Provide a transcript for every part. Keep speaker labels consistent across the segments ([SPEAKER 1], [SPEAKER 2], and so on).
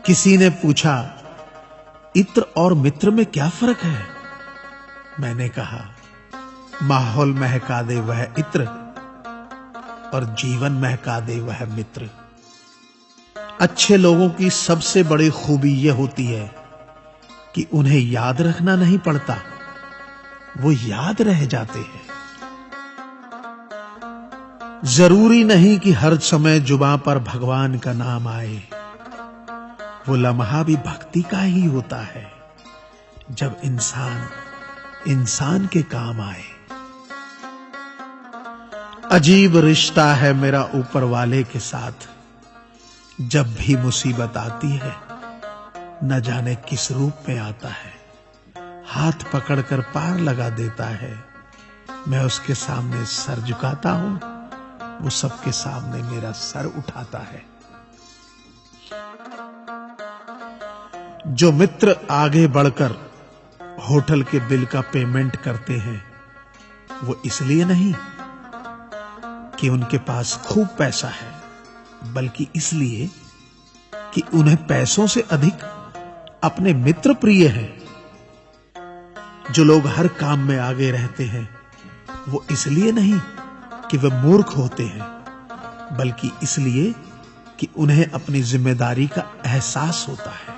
[SPEAKER 1] किसी ने पूछा, इत्र और मित्र में क्या फर्क है? मैंने कहा, माहौल महका दे वह इत्र और जीवन महका दे वह मित्र। अच्छे लोगों की सबसे बड़ी खूबी यह होती है कि उन्हें याद रखना नहीं पड़ता, वो याद रह जाते हैं। जरूरी नहीं कि हर समय जुबां पर भगवान का नाम आए, वो लम्हा भी भक्ति का ही होता है जब इंसान इंसान के काम आए। अजीब रिश्ता है मेरा ऊपर वाले के साथ, जब भी मुसीबत आती है न जाने किस रूप में आता है, हाथ पकड़कर पार लगा देता है। मैं उसके सामने सर झुकाता हूं, वो सबके सामने मेरा सर उठाता है। जो मित्र आगे बढ़कर होटल के बिल का पेमेंट करते हैं, वो इसलिए नहीं कि उनके पास खूब पैसा है, बल्कि इसलिए कि उन्हें पैसों से अधिक अपने मित्र प्रिय हैं। जो लोग हर काम में आगे रहते हैं, वो इसलिए नहीं कि वे मूर्ख होते हैं, बल्कि इसलिए कि उन्हें अपनी जिम्मेदारी का एहसास होता है।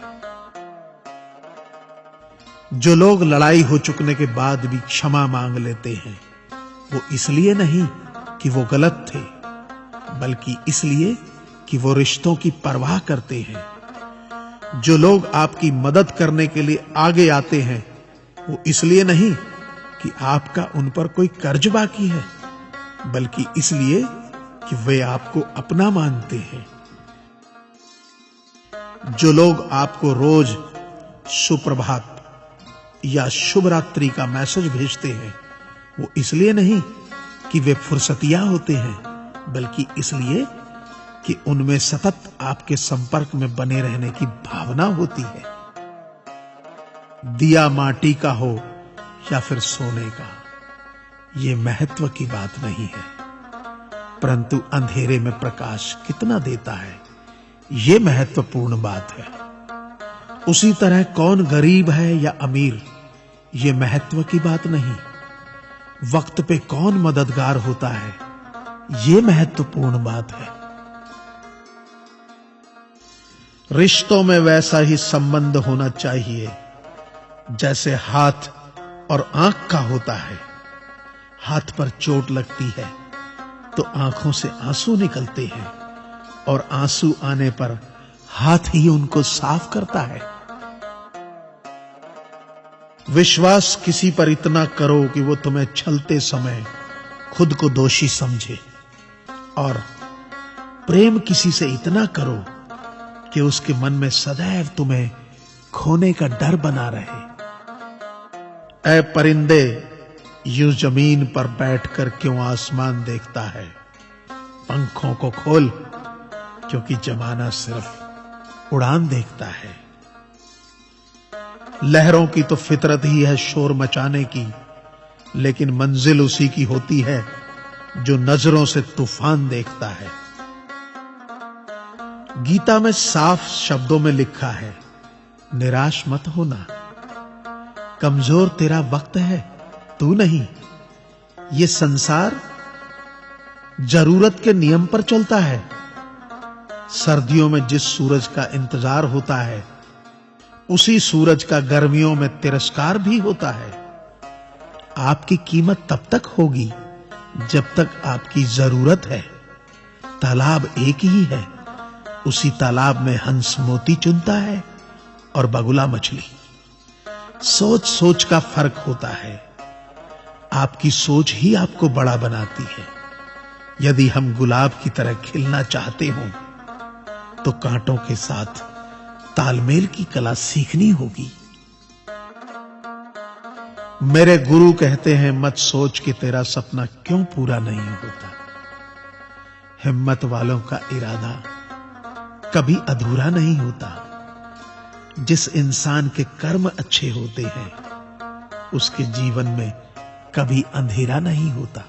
[SPEAKER 1] जो लोग लड़ाई हो चुकने के बाद भी क्षमा मांग लेते हैं, वो इसलिए नहीं कि वो गलत थे, बल्कि इसलिए कि वो रिश्तों की परवाह करते हैं। जो लोग आपकी मदद करने के लिए आगे आते हैं, वो इसलिए नहीं कि आपका उन पर कोई कर्ज बाकी है, बल्कि इसलिए कि वे आपको अपना मानते हैं। जो लोग आपको रोज सुप्रभात या शुभ रात्रि का मैसेज भेजते हैं, वो इसलिए नहीं कि वे फुर्सतिया होते हैं, बल्कि इसलिए कि उनमें सतत आपके संपर्क में बने रहने की भावना होती है। दिया माटी का हो या फिर सोने का, ये महत्व की बात नहीं है, परंतु अंधेरे में प्रकाश कितना देता है, ये महत्वपूर्ण बात है। उसी तरह कौन गरीब है या अमीर, ये महत्व की बात नहीं। वक्त पे कौन मददगार होता है, ये महत्वपूर्ण बात है। रिश्तों में वैसा ही संबंध होना चाहिए जैसे हाथ और आंख का होता है। हाथ पर चोट लगती है तो आंखों से आंसू निकलते हैं, और आंसू आने पर हाथ ही उनको साफ करता है। विश्वास किसी पर इतना करो कि वो तुम्हें छलते समय खुद को दोषी समझे, और प्रेम किसी से इतना करो कि उसके मन में सदैव तुम्हें खोने का डर बना रहे। ऐ परिंदे, यूं जमीन पर बैठकर क्यों आसमान देखता है? पंखों को खोल, क्योंकि जमाना सिर्फ उड़ान देखता है। लहरों की तो फितरत ही है शोर मचाने की, लेकिन मंजिल उसी की होती है जो नजरों से तूफान देखता है। गीता में साफ शब्दों में लिखा है, निराश मत होना, कमजोर तेरा वक्त है, तू नहीं। ये संसार जरूरत के नियम पर चलता है। सर्दियों में जिस सूरज का इंतजार होता है, उसी सूरज का गर्मियों में तिरस्कार भी होता है। आपकी कीमत तब तक होगी जब तक आपकी जरूरत है। तालाब एक ही है, उसी तालाब में हंस मोती चुनता है और बगुला मछली। सोच सोच का फर्क होता है। आपकी सोच ही आपको बड़ा बनाती है। यदि हम गुलाब की तरह खिलना चाहते हों, तो कांटों के साथ तालमेल की कला सीखनी होगी। मेरे गुरु कहते हैं, मत सोच कि तेरा सपना क्यों पूरा नहीं होता। हिम्मत वालों का इरादा कभी अधूरा नहीं होता। जिस इंसान के कर्म अच्छे होते हैं, उसके जीवन में कभी अंधेरा नहीं होता।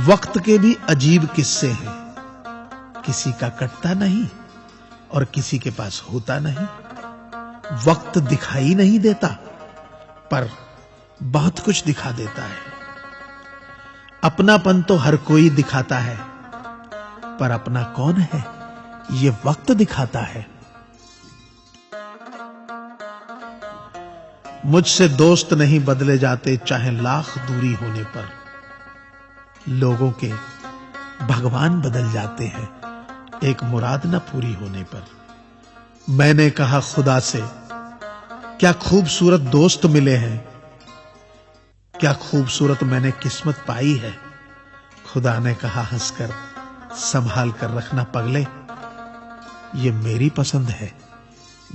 [SPEAKER 1] वक्त के भी अजीब किस्से हैं किसी का कटता नहीं और किसी के पास होता नहीं। वक्त दिखाई नहीं देता, पर बहुत कुछ दिखा देता है। अपनापन तो हर कोई दिखाता है, पर अपना कौन है ये वक्त दिखाता है। मुझसे दोस्त नहीं बदले जाते, चाहे लाख दूरी होने पर। लोगों के भगवान बदल जाते हैं, एक मुराद न पूरी होने पर। मैंने कहा खुदा से, क्या खूबसूरत दोस्त मिले हैं, क्या खूबसूरत मैंने किस्मत पाई है। खुदा ने कहा हंसकर, संभाल कर रखना पगले, ये मेरी पसंद है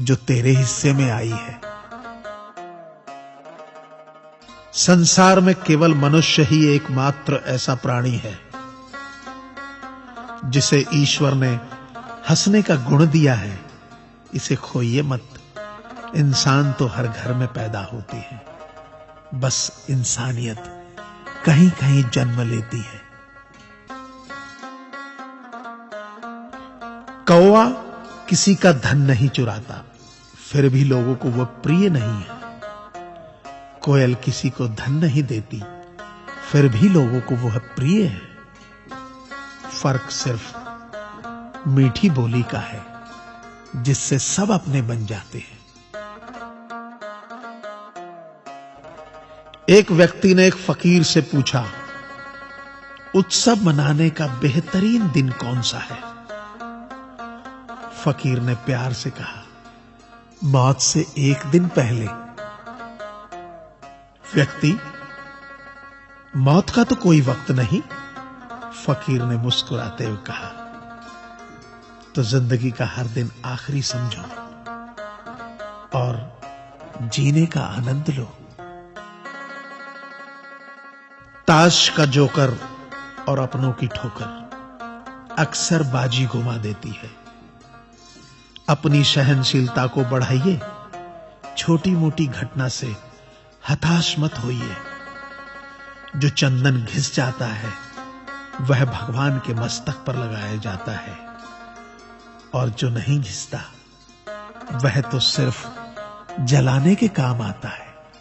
[SPEAKER 1] जो तेरे हिस्से में आई है। संसार में केवल मनुष्य ही एकमात्र ऐसा प्राणी है जिसे ईश्वर ने हंसने का गुण दिया है। इसे खोइए मत। इंसान तो हर घर में पैदा होती है, बस इंसानियत कहीं कहीं जन्म लेती है। कौवा किसी का धन नहीं चुराता, फिर भी लोगों को वह प्रिय नहीं है। कोयल किसी को धन नहीं देती, फिर भी लोगों को वह प्रिय है। फर्क सिर्फ मीठी बोली का है, जिससे सब अपने बन जाते हैं। एक व्यक्ति ने एक फकीर से पूछा, उत्सव मनाने का बेहतरीन दिन कौन सा है। फकीर ने प्यार से कहा, मौत से एक दिन पहले। व्यक्ति, मौत का तो कोई वक्त नहीं। फकीर ने मुस्कुराते हुए कहा, तो जिंदगी का हर दिन आखिरी समझो और जीने का आनंद लो। ताश का जोकर और अपनों की ठोकर अक्सर बाजी घुमा देती है। अपनी सहनशीलता को बढ़ाइए, छोटी मोटी घटना से हताश मत होइए। जो चंदन घिस जाता है वह भगवान के मस्तक पर लगाया जाता है, और जो नहीं घिसता वह तो सिर्फ जलाने के काम आता है।